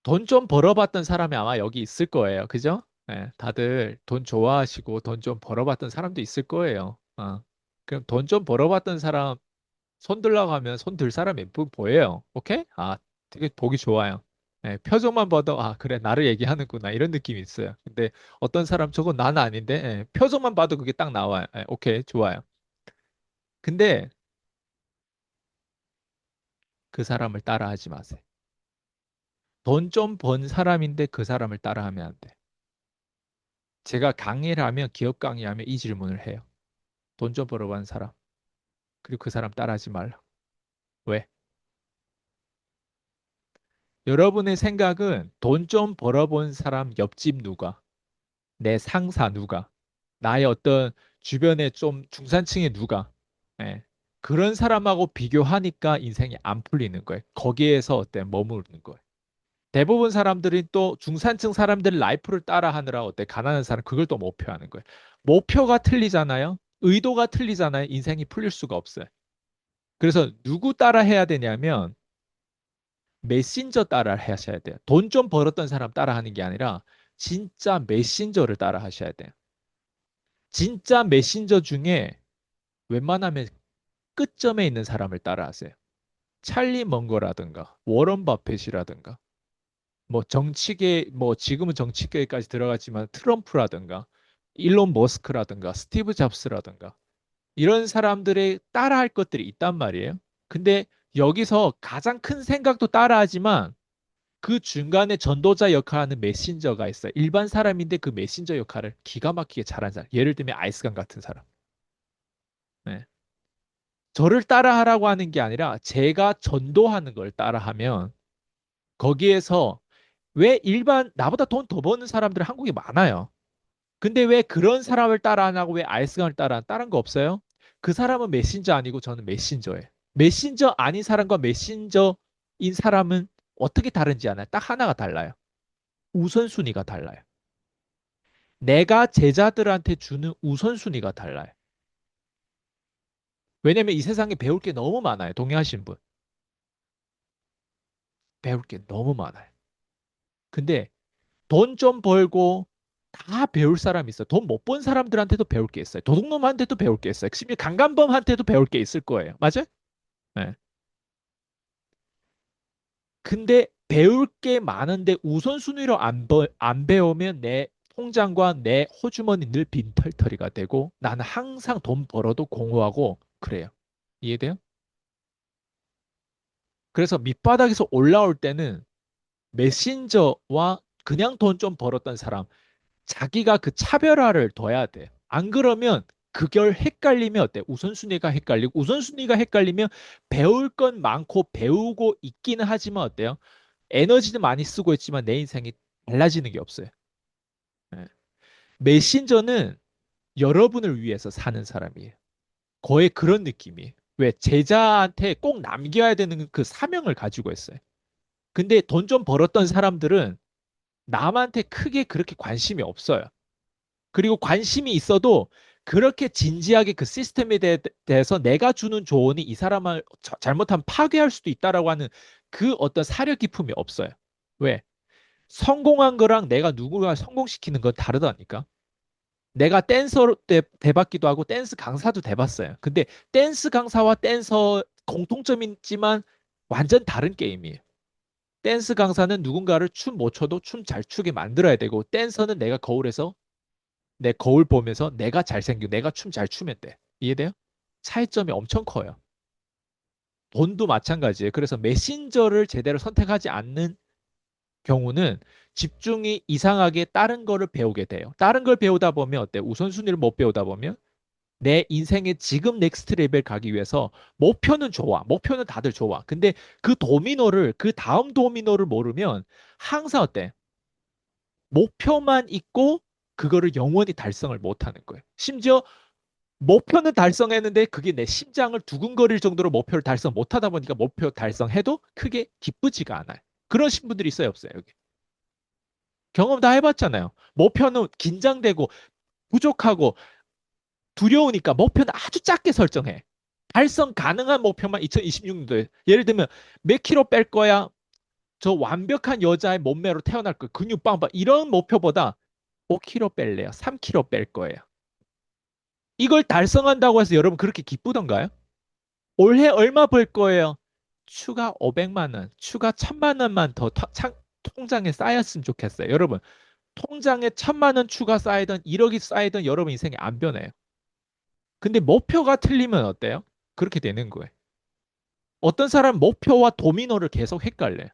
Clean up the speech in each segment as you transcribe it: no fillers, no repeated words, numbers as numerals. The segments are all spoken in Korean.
돈 좀 벌어봤던 사람이 아마 여기 있을 거예요. 그죠? 예, 다들 돈 좋아하시고 돈 좀 벌어봤던 사람도 있을 거예요. 그럼 돈 좀 벌어봤던 사람 손 들라고 하면 손 들 사람 예쁘 보여요. 오케이? 되게 보기 좋아요. 예, 표정만 봐도 그래 나를 얘기하는구나 이런 느낌이 있어요. 근데 어떤 사람 저건 나는 아닌데 표정만 봐도 그게 딱 나와요. 오케이, 좋아요. 근데 그 사람을 따라하지 마세요. 돈 좀 번 사람인데 그 사람을 따라하면 안 돼. 제가 강의를 하면 기업 강의하면 이 질문을 해요. 돈 좀 벌어본 사람. 그리고 그 사람 따라하지 말라. 왜? 여러분의 생각은 돈 좀 벌어본 사람 옆집 누가, 내 상사 누가, 나의 어떤 주변에 좀 중산층의 누가, 예. 그런 사람하고 비교하니까 인생이 안 풀리는 거예요. 거기에서 어때? 머무르는 거예요. 대부분 사람들이 또 중산층 사람들 라이프를 따라하느라 어때? 가난한 사람 그걸 또 목표하는 거예요. 목표가 틀리잖아요. 의도가 틀리잖아요. 인생이 풀릴 수가 없어요. 그래서 누구 따라 해야 되냐면 메신저 따라 하셔야 돼요. 돈 좀 벌었던 사람 따라 하는 게 아니라 진짜 메신저를 따라 하셔야 돼요. 진짜 메신저 중에 웬만하면 끝점에 있는 사람을 따라 하세요. 찰리 먼거라든가 워런 버핏이라든가 뭐 정치계 뭐 지금은 정치계까지 들어갔지만 트럼프라든가 일론 머스크라든가 스티브 잡스라든가 이런 사람들의 따라할 것들이 있단 말이에요. 근데 여기서 가장 큰 생각도 따라하지만 그 중간에 전도자 역할하는 메신저가 있어요. 일반 사람인데 그 메신저 역할을 기가 막히게 잘하는 사람. 예를 들면 아이스강 같은 사람. 네. 저를 따라하라고 하는 게 아니라 제가 전도하는 걸 따라하면 거기에서 왜 일반 나보다 돈 더 버는 사람들 한국에 많아요. 근데 왜 그런 사람을 따라 안 하고 왜 아이스강을 따라 다른 거 없어요? 그 사람은 메신저 아니고 저는 메신저예요. 메신저 아닌 사람과 메신저인 사람은 어떻게 다른지 아나요? 딱 하나가 달라요. 우선순위가 달라요. 내가 제자들한테 주는 우선순위가 달라요. 왜냐면 이 세상에 배울 게 너무 많아요. 동의하시는 분. 배울 게 너무 많아요. 근데 돈 좀 벌고 다 배울 사람이 있어요. 돈 못 번 사람들한테도 배울 게 있어요. 도둑놈한테도 배울 게 있어요. 심지어 강간범한테도 배울 게 있을 거예요. 맞아요? 네. 근데 배울 게 많은데 우선순위로 안 배우면 내 통장과 내 호주머니 늘 빈털터리가 되고 나는 항상 돈 벌어도 공허하고 그래요. 이해돼요? 그래서 밑바닥에서 올라올 때는 메신저와 그냥 돈 좀 벌었던 사람, 자기가 그 차별화를 둬야 돼. 안 그러면 그걸 헷갈리면 어때? 우선순위가 헷갈리고, 우선순위가 헷갈리면 배울 건 많고 배우고 있기는 하지만 어때요? 에너지는 많이 쓰고 있지만 내 인생이 달라지는 게 없어요. 예. 메신저는 여러분을 위해서 사는 사람이에요. 거의 그런 느낌이에요. 왜? 제자한테 꼭 남겨야 되는 그 사명을 가지고 있어요. 근데 돈 좀 벌었던 사람들은 남한테 크게 그렇게 관심이 없어요. 그리고 관심이 있어도 그렇게 진지하게 그 시스템에 대해서 내가 주는 조언이 이 사람을 잘못하면 파괴할 수도 있다라고 하는 그 어떤 사려 깊음이 없어요. 왜? 성공한 거랑 내가 누구를 성공시키는 건 다르다니까. 내가 댄서로 돼봤기도 하고 댄스 강사도 돼봤어요. 근데 댄스 강사와 댄서 공통점이 있지만 완전 다른 게임이에요. 댄스 강사는 누군가를 춤 못 춰도 춤 잘 추게 만들어야 되고 댄서는 내가 거울에서 내 거울 보면서 내가 잘생기고 내가 춤 잘 추면 돼. 이해돼요? 차이점이 엄청 커요. 돈도 마찬가지예요. 그래서 메신저를 제대로 선택하지 않는 경우는 집중이 이상하게 다른 거를 배우게 돼요. 다른 걸 배우다 보면 어때? 우선순위를 못 배우다 보면 내 인생의 지금 넥스트 레벨 가기 위해서 목표는 좋아. 목표는 다들 좋아. 근데 그 도미노를 그 다음 도미노를 모르면 항상 어때? 목표만 있고 그거를 영원히 달성을 못 하는 거예요. 심지어 목표는 달성했는데 그게 내 심장을 두근거릴 정도로 목표를 달성 못 하다 보니까 목표 달성해도 크게 기쁘지가 않아요. 그런 신분들이 있어요, 없어요, 여기? 경험 다 해봤잖아요. 목표는 긴장되고 부족하고 두려우니까 목표는 아주 작게 설정해. 달성 가능한 목표만 2026년도에 예를 들면 몇 킬로 뺄 거야? 저 완벽한 여자의 몸매로 태어날 거예요. 근육 빵빵. 이런 목표보다 5kg 뺄래요. 3kg 뺄 거예요. 이걸 달성한다고 해서 여러분 그렇게 기쁘던가요? 올해 얼마 벌 거예요? 추가 500만 원, 추가 1000만 원만 더 통장에 쌓였으면 좋겠어요. 여러분, 통장에 1000만 원 추가 쌓이던 1억이 쌓이던 여러분 인생이 안 변해요. 근데 목표가 틀리면 어때요? 그렇게 되는 거예요. 어떤 사람 목표와 도미노를 계속 헷갈려요.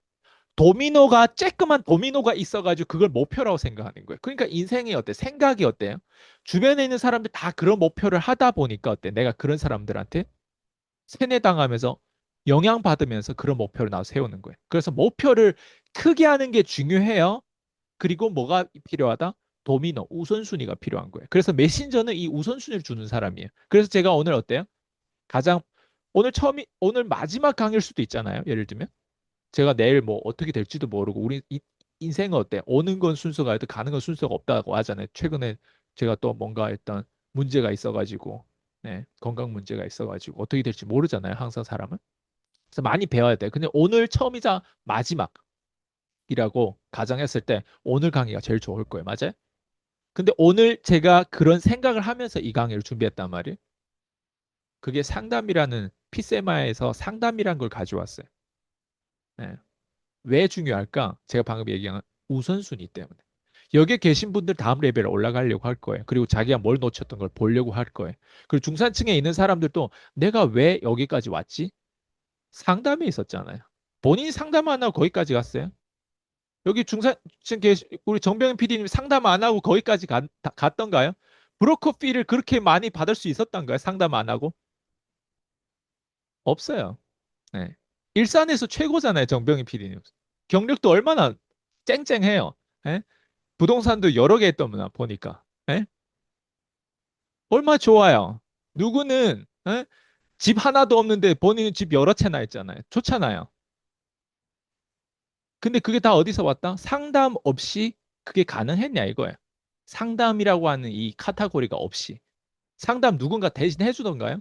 도미노가 쬐끄만 도미노가 있어가지고 그걸 목표라고 생각하는 거예요. 그러니까 인생이 어때? 생각이 어때요? 주변에 있는 사람들 다 그런 목표를 하다 보니까 어때? 내가 그런 사람들한테 세뇌당하면서 영향받으면서 그런 목표를 나 세우는 거예요. 그래서 목표를 크게 하는 게 중요해요. 그리고 뭐가 필요하다? 도미노, 우선순위가 필요한 거예요. 그래서 메신저는 이 우선순위를 주는 사람이에요. 그래서 제가 오늘 어때요? 가장 오늘 마지막 강의일 수도 있잖아요. 예를 들면 제가 내일 뭐 어떻게 될지도 모르고 우리 인생은 어때? 오는 건 순서가 있고 가는 건 순서가 없다고 하잖아요. 최근에 제가 또 뭔가 일단 문제가 있어가지고 네, 건강 문제가 있어가지고 어떻게 될지 모르잖아요. 항상 사람은. 그래서 많이 배워야 돼요. 근데 오늘 처음이자 마지막이라고 가정했을 때 오늘 강의가 제일 좋을 거예요. 맞아요? 근데 오늘 제가 그런 생각을 하면서 이 강의를 준비했단 말이에요. 그게 상담이라는 피세마에서 상담이란 걸 가져왔어요. 네. 왜 중요할까? 제가 방금 얘기한 우선순위 때문에. 여기에 계신 분들 다음 레벨에 올라가려고 할 거예요. 그리고 자기가 뭘 놓쳤던 걸 보려고 할 거예요. 그리고 중산층에 있는 사람들도 내가 왜 여기까지 왔지? 상담이 있었잖아요. 본인이 상담 안 하고 거기까지 갔어요. 여기 중산층 우리 정병현 PD님 상담 안 하고 거기까지 갔던가요? 브로커 피를 그렇게 많이 받을 수 있었던가요? 상담 안 하고? 없어요. 네. 일산에서 최고잖아요, 정병희 PD님. 경력도 얼마나 쨍쨍해요. 예? 부동산도 여러 개 했더구나, 보니까. 예? 얼마 좋아요. 누구는 예? 집 하나도 없는데 본인은 집 여러 채나 있잖아요. 좋잖아요. 근데 그게 다 어디서 왔다? 상담 없이 그게 가능했냐 이거예요. 상담이라고 하는 이 카테고리가 없이. 상담 누군가 대신 해주던가요?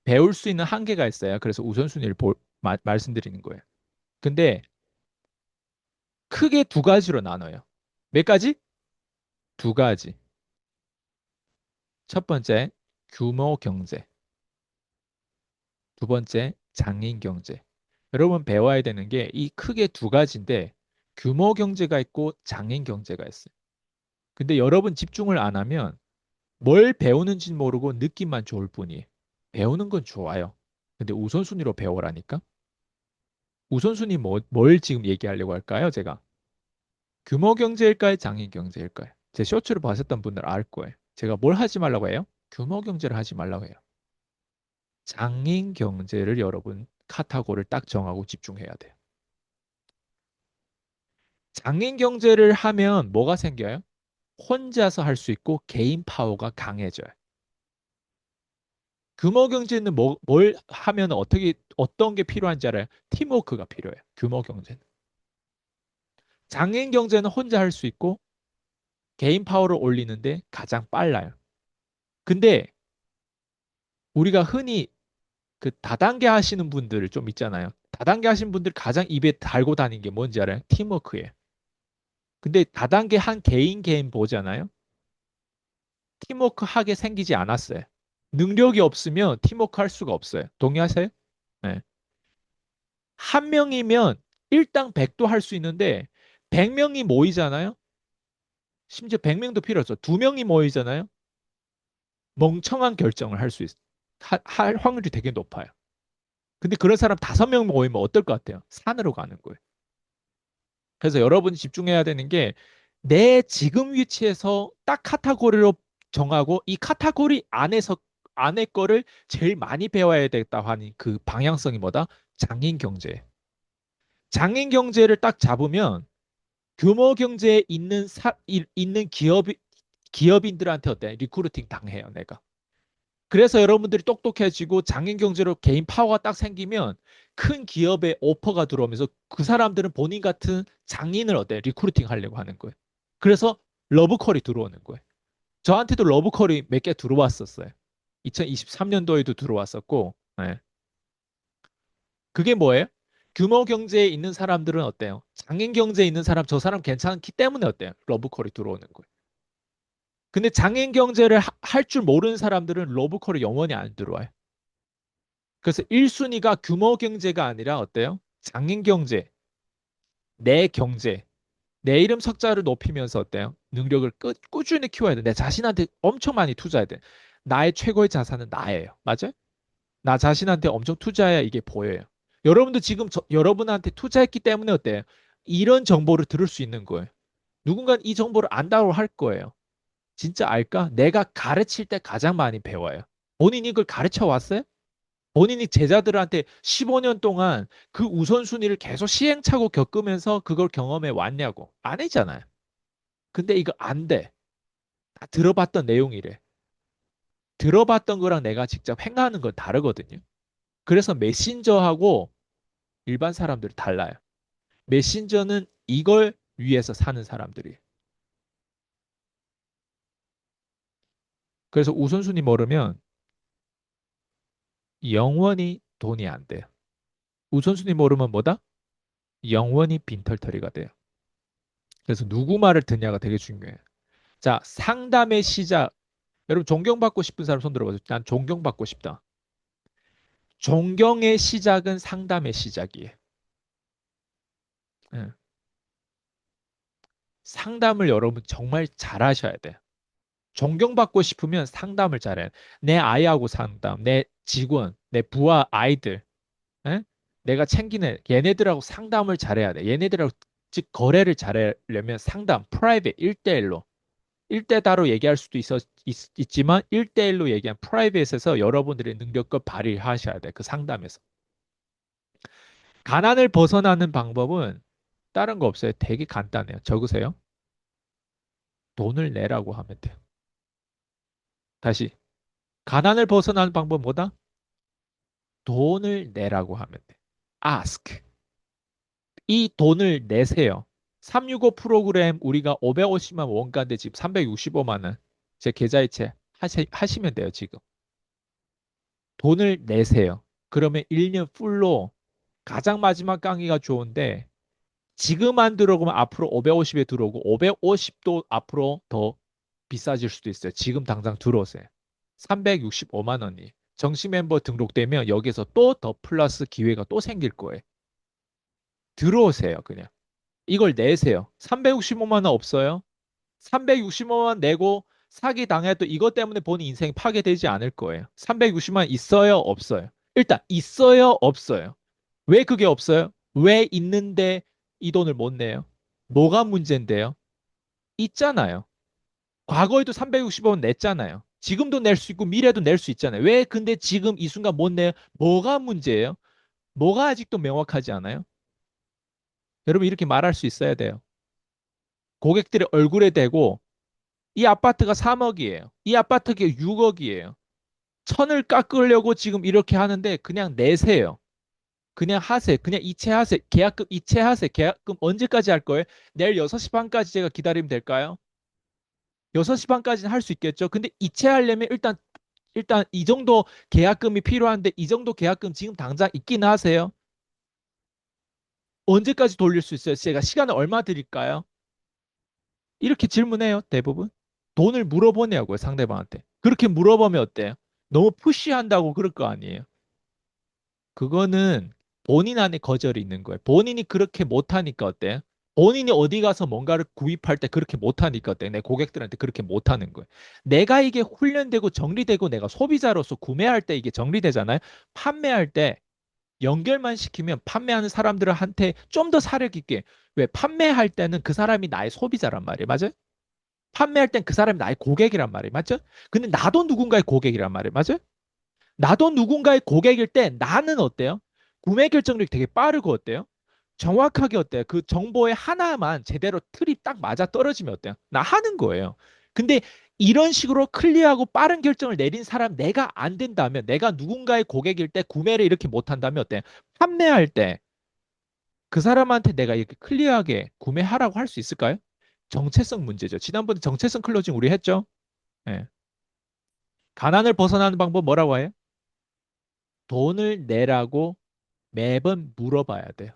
배울 수 있는 한계가 있어요. 그래서 우선순위를 말씀드리는 거예요. 근데 크게 두 가지로 나눠요. 몇 가지? 두 가지. 첫 번째, 규모 경제. 두 번째, 장인 경제. 여러분 배워야 되는 게 이 크게 두 가지인데 규모 경제가 있고 장인 경제가 있어요. 근데 여러분 집중을 안 하면 뭘 배우는지 모르고 느낌만 좋을 뿐이에요. 배우는 건 좋아요. 근데 우선순위로 배워라니까? 우선순위 뭘 지금 얘기하려고 할까요, 제가? 규모 경제일까요, 장인 경제일까요? 제 쇼츠를 봤었던 분들 알 거예요. 제가 뭘 하지 말라고 해요? 규모 경제를 하지 말라고 해요. 장인 경제를 여러분 카타고를 딱 정하고 집중해야 돼요. 장인 경제를 하면 뭐가 생겨요? 혼자서 할 수 있고 개인 파워가 강해져요. 규모 경제는 뭘 하면 어떤 게 필요한지 알아요? 팀워크가 필요해요. 규모 경제는. 장인 경제는 혼자 할 수 있고 개인 파워를 올리는데 가장 빨라요. 근데 우리가 흔히 그 다단계 하시는 분들 좀 있잖아요. 다단계 하시는 분들 가장 입에 달고 다니는 게 뭔지 알아요? 팀워크예요. 근데 다단계 한 개인 보잖아요. 팀워크 하게 생기지 않았어요. 능력이 없으면 팀워크 할 수가 없어요. 동의하세요? 네. 한 명이면 일당 100도 할 수 있는데 100명이 모이잖아요. 심지어 100명도 필요 없어. 두 명이 모이잖아요. 멍청한 결정을 할 수 있어. 할 확률이 되게 높아요. 근데 그런 사람 5명 모이면 어떨 것 같아요? 산으로 가는 거예요. 그래서 여러분이 집중해야 되는 게 내 지금 위치에서 딱 카테고리로 정하고 이 카테고리 안에서 안에 거를 제일 많이 배워야 되겠다 하는 그 방향성이 뭐다? 장인 경제. 장인 경제를 딱 잡으면 규모 경제에 있는 기업인들한테 어때? 리크루팅 당해요, 내가. 그래서 여러분들이 똑똑해지고 장인 경제로 개인 파워가 딱 생기면 큰 기업에 오퍼가 들어오면서 그 사람들은 본인 같은 장인을 어때? 리크루팅 하려고 하는 거예요. 그래서 러브콜이 들어오는 거예요. 저한테도 러브콜이 몇 개 들어왔었어요. 2023년도에도 들어왔었고, 네. 그게 뭐예요? 규모 경제에 있는 사람들은 어때요? 장인 경제에 있는 사람, 저 사람 괜찮기 때문에 어때요? 러브콜이 들어오는 거예요. 근데 장인 경제를 할 줄 모르는 사람들은 러브콜이 영원히 안 들어와요. 그래서 1순위가 규모 경제가 아니라 어때요? 장인 경제, 내 경제, 내 이름 석자를 높이면서 어때요? 능력을 꾸준히 키워야 돼. 내 자신한테 엄청 많이 투자해야 돼. 나의 최고의 자산은 나예요. 맞아요? 나 자신한테 엄청 투자해야 이게 보여요. 여러분도 지금 여러분한테 투자했기 때문에 어때요? 이런 정보를 들을 수 있는 거예요. 누군가는 이 정보를 안다고 할 거예요. 진짜 알까? 내가 가르칠 때 가장 많이 배워요. 본인이 그걸 가르쳐 왔어요? 본인이 제자들한테 15년 동안 그 우선순위를 계속 시행착오 겪으면서 그걸 경험해 왔냐고. 아니잖아요. 근데 이거 안 돼. 다 들어봤던 내용이래. 들어봤던 거랑 내가 직접 행하는 건 다르거든요. 그래서 메신저하고 일반 사람들이 달라요. 메신저는 이걸 위해서 사는 사람들이. 그래서 우선순위 모르면 영원히 돈이 안 돼요. 우선순위 모르면 뭐다? 영원히 빈털터리가 돼요. 그래서 누구 말을 듣냐가 되게 중요해요. 자, 상담의 시작. 여러분 존경받고 싶은 사람 손 들어보세요. 난 존경받고 싶다. 존경의 시작은 상담의 시작이에요. 예. 상담을 여러분 정말 잘하셔야 돼요. 존경받고 싶으면 상담을 잘해요. 내 아이하고 상담, 내 직원, 내 부하 아이들, 예? 내가 챙기는 얘네들하고 상담을 잘해야 돼. 얘네들하고 즉 거래를 잘하려면 상담, 프라이빗 1대1로 1대 다로 얘기할 수도 있지만 1대1로 얘기한 프라이빗에서 여러분들의 능력을 발휘하셔야 돼. 그 상담에서. 가난을 벗어나는 방법은 다른 거 없어요. 되게 간단해요. 적으세요. 돈을 내라고 하면 돼요. 다시. 가난을 벗어나는 방법 뭐다? 돈을 내라고 하면 돼. ask. 이 돈을 내세요. 365 프로그램 우리가 550만 원가인데 지금 365만 원. 제 계좌이체 하시면 돼요, 지금. 돈을 내세요. 그러면 1년 풀로 가장 마지막 강의가 좋은데 지금 안 들어오면 앞으로 550에 들어오고 550도 앞으로 더 비싸질 수도 있어요. 지금 당장 들어오세요. 365만 원이. 정시 멤버 등록되면 여기서 또 더 플러스 기회가 또 생길 거예요. 들어오세요, 그냥. 이걸 내세요. 365만 원 없어요? 365만 원 내고 사기 당해도 이것 때문에 본인 인생이 파괴되지 않을 거예요. 360만 원 있어요? 없어요? 일단 있어요? 없어요? 왜 그게 없어요? 왜 있는데 이 돈을 못 내요? 뭐가 문제인데요? 있잖아요. 과거에도 360원 냈잖아요. 지금도 낼 수 있고 미래도 낼 수 있잖아요. 왜 근데 지금 이 순간 못 내요? 뭐가 문제예요? 뭐가 아직도 명확하지 않아요? 여러분 이렇게 말할 수 있어야 돼요. 고객들의 얼굴에 대고 이 아파트가 3억이에요. 이 아파트가 6억이에요. 천을 깎으려고 지금 이렇게 하는데 그냥 내세요. 그냥 하세요. 그냥 이체하세요. 계약금 이체하세요. 계약금 언제까지 할 거예요? 내일 6시 반까지 제가 기다리면 될까요? 6시 반까지는 할 수 있겠죠. 근데 이체하려면 일단 이 정도 계약금이 필요한데 이 정도 계약금 지금 당장 있긴 하세요. 언제까지 돌릴 수 있어요? 제가 시간을 얼마 드릴까요? 이렇게 질문해요, 대부분. 돈을 물어보냐고요, 상대방한테. 그렇게 물어보면 어때요? 너무 푸시한다고 그럴 거 아니에요. 그거는 본인 안에 거절이 있는 거예요. 본인이 그렇게 못하니까 어때요? 본인이 어디 가서 뭔가를 구입할 때 그렇게 못하니까 어때요? 내 고객들한테 그렇게 못하는 거예요. 내가 이게 훈련되고 정리되고 내가 소비자로서 구매할 때 이게 정리되잖아요. 판매할 때 연결만 시키면 판매하는 사람들한테 좀 더 사력 있게. 왜? 판매할 때는 그 사람이 나의 소비자란 말이에요. 맞아요? 판매할 땐 그 사람이 나의 고객이란 말이에요. 맞죠? 근데 나도 누군가의 고객이란 말이에요. 맞아요? 나도 누군가의 고객일 때 나는 어때요? 구매 결정력이 되게 빠르고 어때요? 정확하게 어때요? 그 정보의 하나만 제대로 틀이 딱 맞아 떨어지면 어때요? 나 하는 거예요. 근데 이런 식으로 클리어하고 빠른 결정을 내린 사람 내가 안 된다면 내가 누군가의 고객일 때 구매를 이렇게 못한다면 어때요? 판매할 때 그 사람한테 내가 이렇게 클리어하게 구매하라고 할 수 있을까요? 정체성 문제죠. 지난번에 정체성 클로징 우리 했죠? 예. 가난을 벗어나는 방법 뭐라고 해요? 돈을 내라고 매번 물어봐야 돼요.